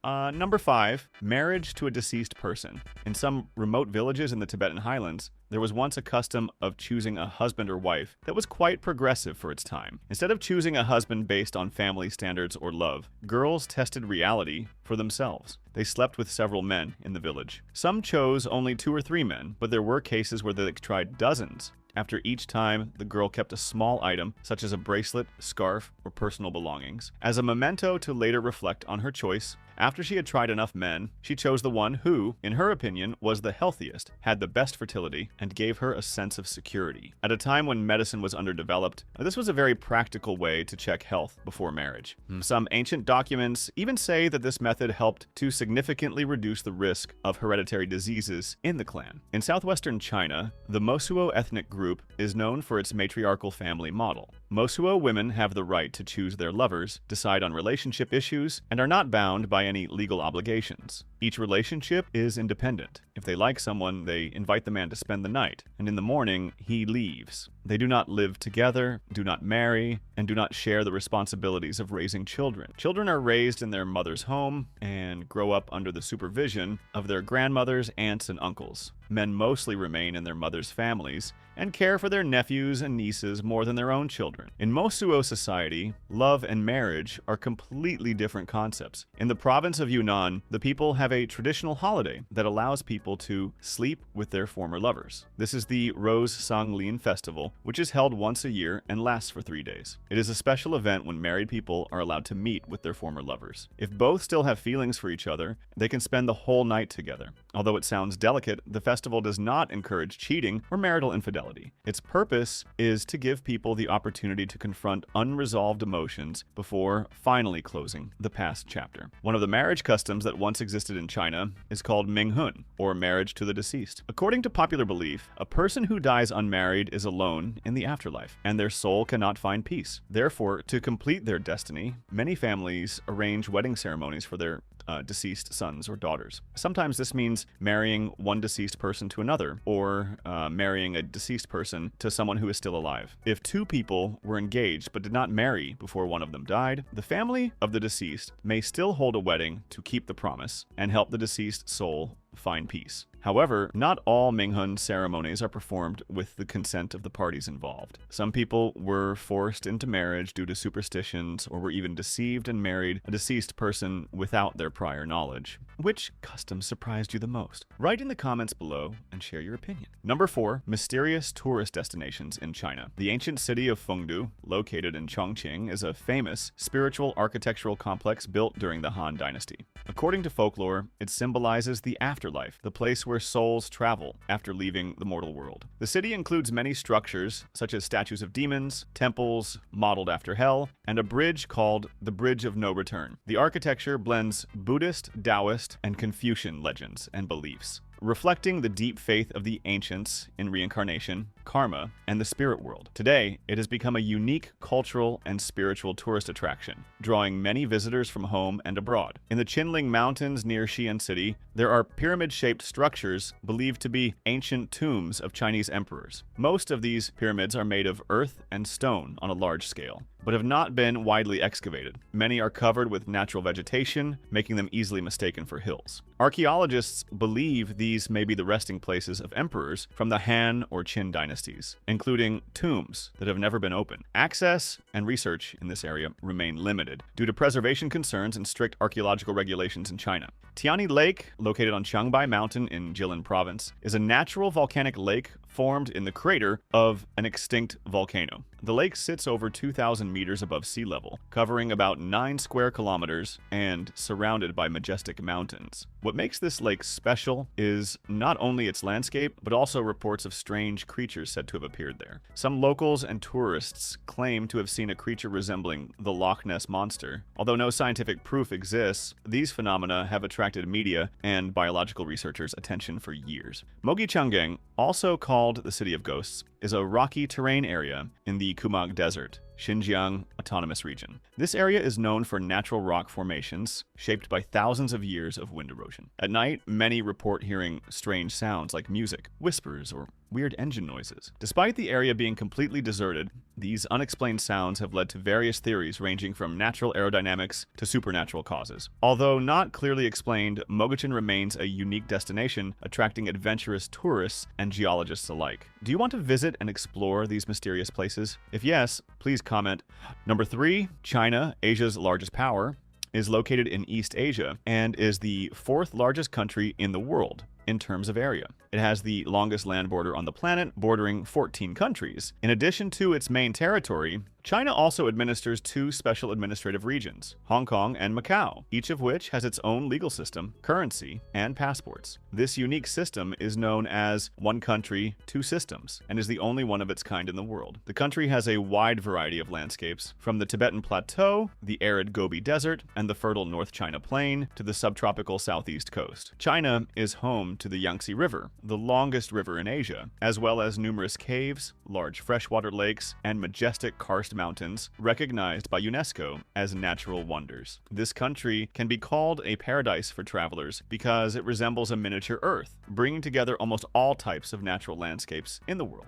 Number 5, marriage to a deceased person. In some remote villages in the Tibetan highlands, there was once a custom of choosing a husband or wife that was quite progressive for its time. Instead of choosing a husband based on family standards or love, girls tested reality for themselves. They slept with several men in the village. Some chose only 2 or 3 men, but there were cases where they tried dozens. After each time, the girl kept a small item, such as a bracelet, scarf, or personal belongings, as a memento to later reflect on her choice. After she had tried enough men, she chose the one who, in her opinion, was the healthiest, had the best fertility, and gave her a sense of security. At a time when medicine was underdeveloped, this was a very practical way to check health before marriage. Some ancient documents even say that this method helped to significantly reduce the risk of hereditary diseases in the clan. In southwestern China, the Mosuo ethnic group is known for its matriarchal family model. Mosuo women have the right to choose their lovers, decide on relationship issues, and are not bound by any legal obligations. Each relationship is independent. If they like someone, they invite the man to spend the night, and in the morning, he leaves. They do not live together, do not marry, and do not share the responsibilities of raising children. Children are raised in their mother's home and grow up under the supervision of their grandmothers, aunts, and uncles. Men mostly remain in their mother's families and care for their nephews and nieces more than their own children. In Mosuo society, love and marriage are completely different concepts. In the province of Yunnan, the people have a traditional holiday that allows people to sleep with their former lovers. This is the Rose Sanglin Festival, which is held once a year and lasts for 3 days. It is a special event when married people are allowed to meet with their former lovers. If both still have feelings for each other, they can spend the whole night together. Although it sounds delicate, the festival does not encourage cheating or marital infidelity. Its purpose is to give people the opportunity to confront unresolved emotions before finally closing the past chapter. One of the marriage customs that once existed in China is called Minghun, or marriage to the deceased. According to popular belief, a person who dies unmarried is alone in the afterlife, and their soul cannot find peace. Therefore, to complete their destiny, many families arrange wedding ceremonies for their deceased sons or daughters. Sometimes this means marrying one deceased person to another, or marrying a deceased person to someone who is still alive. If 2 people were engaged but did not marry before one of them died, the family of the deceased may still hold a wedding to keep the promise and help the deceased soul find peace. However, not all Minghun ceremonies are performed with the consent of the parties involved. Some people were forced into marriage due to superstitions or were even deceived and married a deceased person without their prior knowledge. Which custom surprised you the most? Write in the comments below and share your opinion. Number 4, mysterious tourist destinations in China. The ancient city of Fengdu, located in Chongqing, is a famous spiritual architectural complex built during the Han Dynasty. According to folklore, it symbolizes the afterlife, the place where souls travel after leaving the mortal world. The city includes many structures, such as statues of demons, temples modeled after hell, and a bridge called the Bridge of No Return. The architecture blends Buddhist, Taoist, and Confucian legends and beliefs, reflecting the deep faith of the ancients in reincarnation, karma, and the spirit world. Today, it has become a unique cultural and spiritual tourist attraction, drawing many visitors from home and abroad. In the Qinling Mountains near Xi'an City, there are pyramid-shaped structures believed to be ancient tombs of Chinese emperors. Most of these pyramids are made of earth and stone on a large scale, but have not been widely excavated. Many are covered with natural vegetation, making them easily mistaken for hills. Archaeologists believe these may be the resting places of emperors from the Han or Qin dynasties, including tombs that have never been opened. Access and research in this area remain limited due to preservation concerns and strict archaeological regulations in China. Tiani Lake, located on Qiangbai Mountain in Jilin Province, is a natural volcanic lake formed in the crater of an extinct volcano. The lake sits over 2,000 meters above sea level, covering about 9 square kilometers and surrounded by majestic mountains. What makes this lake special is not only its landscape, but also reports of strange creatures said to have appeared there. Some locals and tourists claim to have seen a creature resembling the Loch Ness Monster. Although no scientific proof exists, these phenomena have attracted media and biological researchers' attention for years. Mogichangeng, also called the City of Ghosts, is a rocky terrain area in the Kumag Desert, Xinjiang Autonomous Region. This area is known for natural rock formations shaped by thousands of years of wind erosion. At night, many report hearing strange sounds like music, whispers, or weird engine noises. Despite the area being completely deserted, these unexplained sounds have led to various theories ranging from natural aerodynamics to supernatural causes. Although not clearly explained, Moguchin remains a unique destination, attracting adventurous tourists and geologists alike. Do you want to visit and explore these mysterious places? If yes, please comment. Number 3, China, Asia's largest power, is located in East Asia and is the 4th largest country in the world in terms of area. It has the longest land border on the planet, bordering 14 countries. In addition to its main territory, China also administers 2 special administrative regions, Hong Kong and Macau, each of which has its own legal system, currency, and passports. This unique system is known as One Country, Two Systems, and is the only one of its kind in the world. The country has a wide variety of landscapes, from the Tibetan Plateau, the arid Gobi Desert, and the fertile North China Plain, to the subtropical southeast coast. China is home to the Yangtze River, the longest river in Asia, as well as numerous caves, large freshwater lakes, and majestic karst mountains recognized by UNESCO as natural wonders. This country can be called a paradise for travelers because it resembles a miniature Earth, bringing together almost all types of natural landscapes in the world.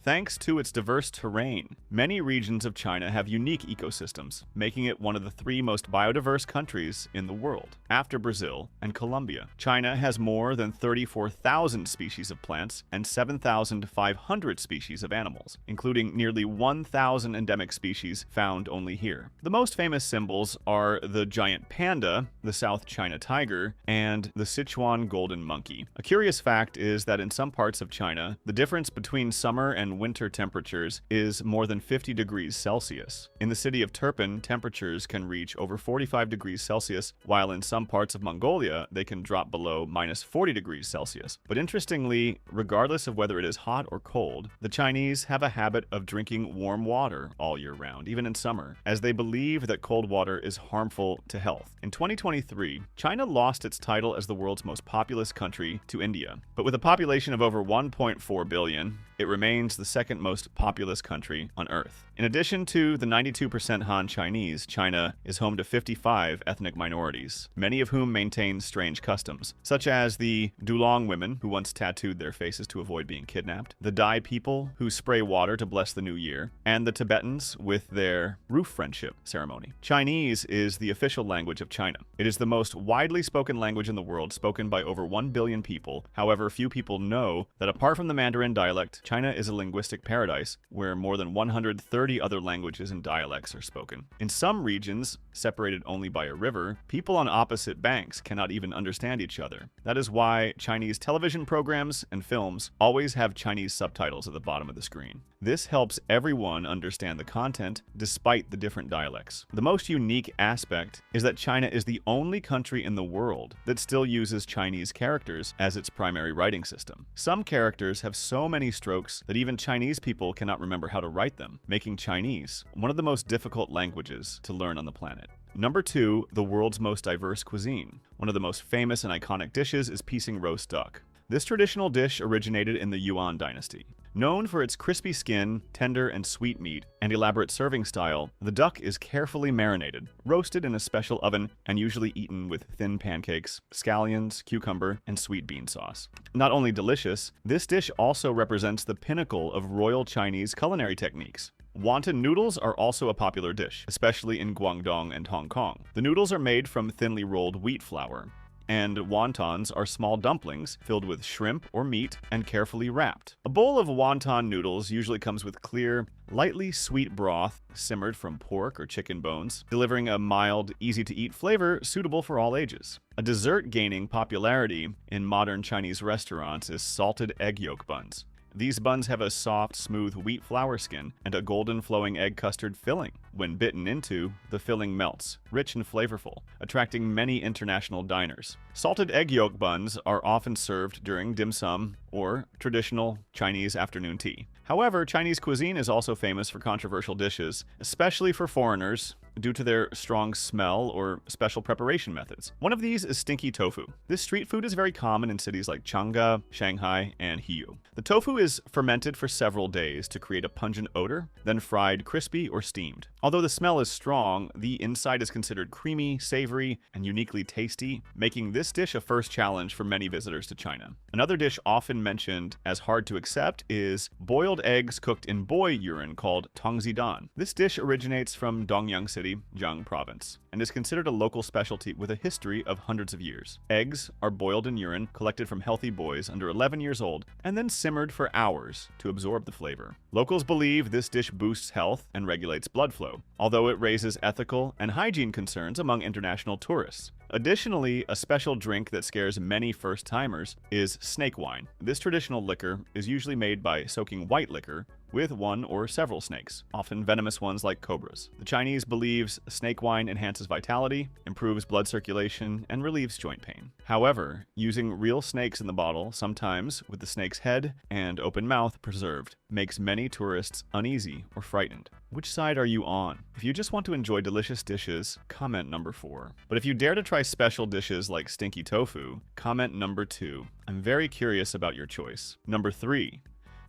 Thanks to its diverse terrain, many regions of China have unique ecosystems, making it one of the 3 most biodiverse countries in the world. After Brazil and Colombia, China has more than 34,000 species of plants and 7,500 species of animals, including nearly 1,000 endemic species found only here. The most famous symbols are the giant panda, the South China tiger, and the Sichuan golden monkey. A curious fact is that in some parts of China, the difference between summer and winter temperatures is more than 50 degrees Celsius. In the city of Turpan, temperatures can reach over 45 degrees Celsius, while in some parts of Mongolia, they can drop below minus 40 degrees Celsius. But interestingly, regardless of whether it is hot or cold, the Chinese have a habit of drinking warm water all year round, even in summer, as they believe that cold water is harmful to health. In 2023, China lost its title as the world's most populous country to India. But with a population of over 1.4 billion, it remains the 2nd most populous country on Earth. In addition to the 92% Han Chinese, China is home to 55 ethnic minorities, many of whom maintain strange customs, such as the Dulong women, who once tattooed their faces to avoid being kidnapped, the Dai people, who spray water to bless the new year, and the Tibetans with their roof friendship ceremony. Chinese is the official language of China. It is the most widely spoken language in the world, spoken by over 1 billion people. However, few people know that apart from the Mandarin dialect, China is a linguistic paradise where more than 130 other languages and dialects are spoken. In some regions, separated only by a river, people on opposite banks cannot even understand each other. That is why Chinese television programs and films always have Chinese subtitles at the bottom of the screen. This helps everyone understand the content despite the different dialects. The most unique aspect is that China is the only country in the world that still uses Chinese characters as its primary writing system. Some characters have so many strokes that even Chinese people cannot remember how to write them, making Chinese one of the most difficult languages to learn on the planet. Number 2, the world's most diverse cuisine. One of the most famous and iconic dishes is piecing roast duck. This traditional dish originated in the Yuan dynasty. Known for its crispy skin, tender and sweet meat, and elaborate serving style, the duck is carefully marinated, roasted in a special oven, and usually eaten with thin pancakes, scallions, cucumber, and sweet bean sauce. Not only delicious, this dish also represents the pinnacle of royal Chinese culinary techniques. Wonton noodles are also a popular dish, especially in Guangdong and Hong Kong. The noodles are made from thinly rolled wheat flour, and wontons are small dumplings filled with shrimp or meat and carefully wrapped. A bowl of wonton noodles usually comes with clear, lightly sweet broth simmered from pork or chicken bones, delivering a mild, easy-to-eat flavor suitable for all ages. A dessert gaining popularity in modern Chinese restaurants is salted egg yolk buns. These buns have a soft, smooth wheat flour skin and a golden flowing egg custard filling. When bitten into, the filling melts, rich and flavorful, attracting many international diners. Salted egg yolk buns are often served during dim sum or traditional Chinese afternoon tea. However, Chinese cuisine is also famous for controversial dishes, especially for foreigners due to their strong smell or special preparation methods. One of these is stinky tofu. This street food is very common in cities like Chang'an, Shanghai, and Hiyu. The tofu is fermented for several days to create a pungent odor, then fried crispy or steamed. Although the smell is strong, the inside is considered creamy, savory, and uniquely tasty, making this dish a first challenge for many visitors to China. Another dish often mentioned as hard to accept is boiled eggs cooked in boy urine called tongzidan. This dish originates from Dongyang City, Jiang Province, and is considered a local specialty with a history of hundreds of years. Eggs are boiled in urine collected from healthy boys under 11 years old and then simmered for hours to absorb the flavor. Locals believe this dish boosts health and regulates blood flow, although it raises ethical and hygiene concerns among international tourists. Additionally, a special drink that scares many first-timers is snake wine. This traditional liquor is usually made by soaking white liquor with one or several snakes, often venomous ones like cobras. The Chinese believes snake wine enhances vitality, improves blood circulation, and relieves joint pain. However, using real snakes in the bottle, sometimes with the snake's head and open mouth preserved, makes many tourists uneasy or frightened. Which side are you on? If you just want to enjoy delicious dishes, comment number 4. But if you dare to try special dishes like stinky tofu, comment number 2. I'm very curious about your choice. Number 3.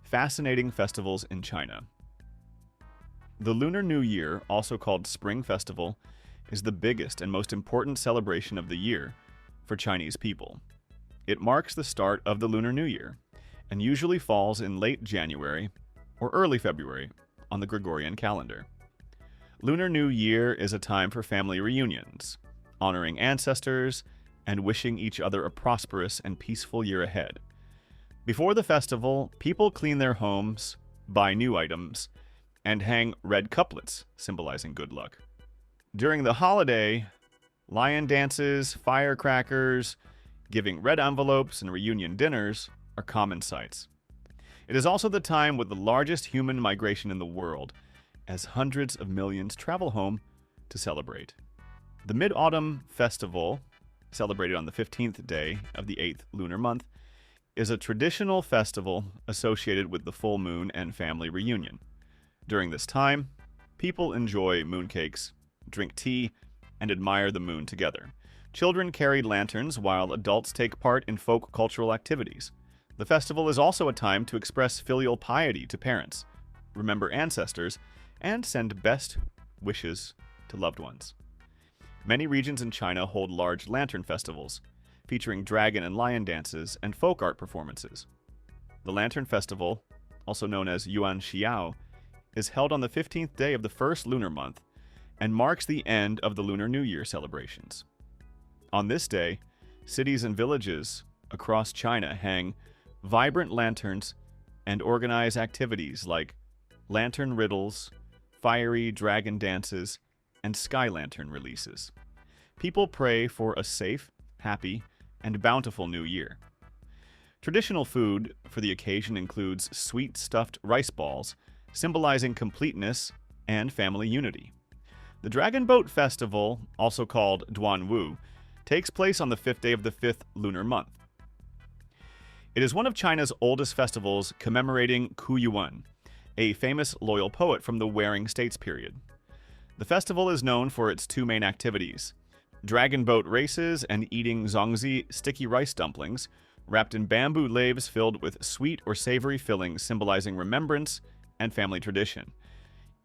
Fascinating festivals in China. The Lunar New Year, also called Spring Festival, is the biggest and most important celebration of the year for Chinese people. It marks the start of the Lunar New Year and usually falls in late January or early February on the Gregorian calendar. Lunar New Year is a time for family reunions, honoring ancestors, and wishing each other a prosperous and peaceful year ahead. Before the festival, people clean their homes, buy new items, and hang red couplets, symbolizing good luck. During the holiday, lion dances, firecrackers, giving red envelopes, and reunion dinners are common sights. It is also the time with the largest human migration in the world, as hundreds of millions travel home to celebrate. The Mid-Autumn Festival, celebrated on the 15th day of the 8th lunar month, is a traditional festival associated with the full moon and family reunion. During this time, people enjoy mooncakes, drink tea, and admire the moon together. Children carry lanterns while adults take part in folk cultural activities. The festival is also a time to express filial piety to parents, remember ancestors, and send best wishes to loved ones. Many regions in China hold large lantern festivals, featuring dragon and lion dances and folk art performances. The Lantern Festival, also known as Yuan Xiao, is held on the 15th day of the first lunar month and marks the end of the Lunar New Year celebrations. On this day, cities and villages across China hang vibrant lanterns and organize activities like lantern riddles, fiery dragon dances, and sky lantern releases. People pray for a safe, happy, and bountiful new year. Traditional food for the occasion includes sweet stuffed rice balls, symbolizing completeness and family unity. The Dragon Boat Festival, also called Duanwu, takes place on the 5th day of the 5th lunar month. It is one of China's oldest festivals commemorating Ku Yuan, a famous loyal poet from the Warring States period. The festival is known for its two main activities: dragon boat races and eating zongzi sticky rice dumplings, wrapped in bamboo leaves filled with sweet or savory fillings symbolizing remembrance and family tradition.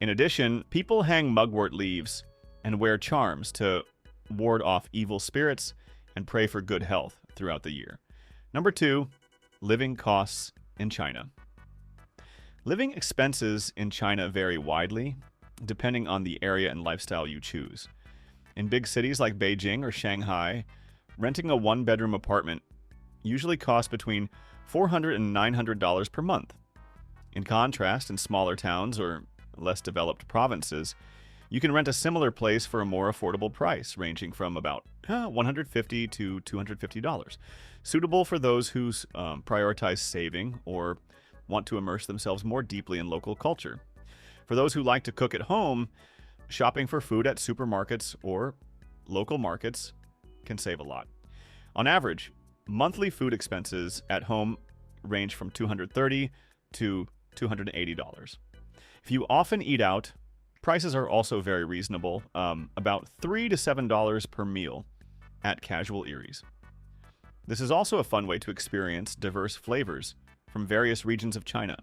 In addition, people hang mugwort leaves and wear charms to ward off evil spirits and pray for good health throughout the year. Number 2, living costs in China. Living expenses in China vary widely, depending on the area and lifestyle you choose. In big cities like Beijing or Shanghai, renting a one-bedroom apartment usually costs between $400 and $900 per month. In contrast, in smaller towns or less developed provinces, you can rent a similar place for a more affordable price, ranging from about $150 to $250, suitable for those who prioritize saving or want to immerse themselves more deeply in local culture. For those who like to cook at home, shopping for food at supermarkets or local markets can save a lot. On average, monthly food expenses at home range from $230 to $280. If you often eat out, Prices are also very reasonable, about $3 to $7 per meal at casual Eries. This is also a fun way to experience diverse flavors from various regions of China.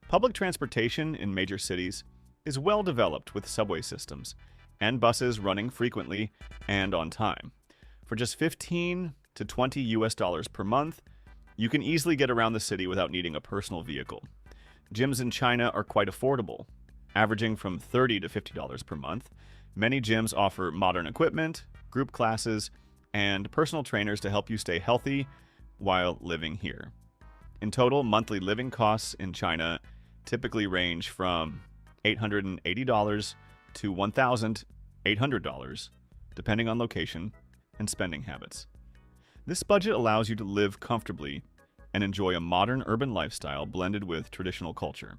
Public transportation in major cities is well developed with subway systems and buses running frequently and on time. For just $15 to $20 per month, you can easily get around the city without needing a personal vehicle. Gyms in China are quite affordable, averaging from $30 to $50 per month. Many gyms offer modern equipment, group classes, and personal trainers to help you stay healthy while living here. In total, monthly living costs in China typically range from $880 to $1,800, depending on location and spending habits. This budget allows you to live comfortably and enjoy a modern urban lifestyle blended with traditional culture.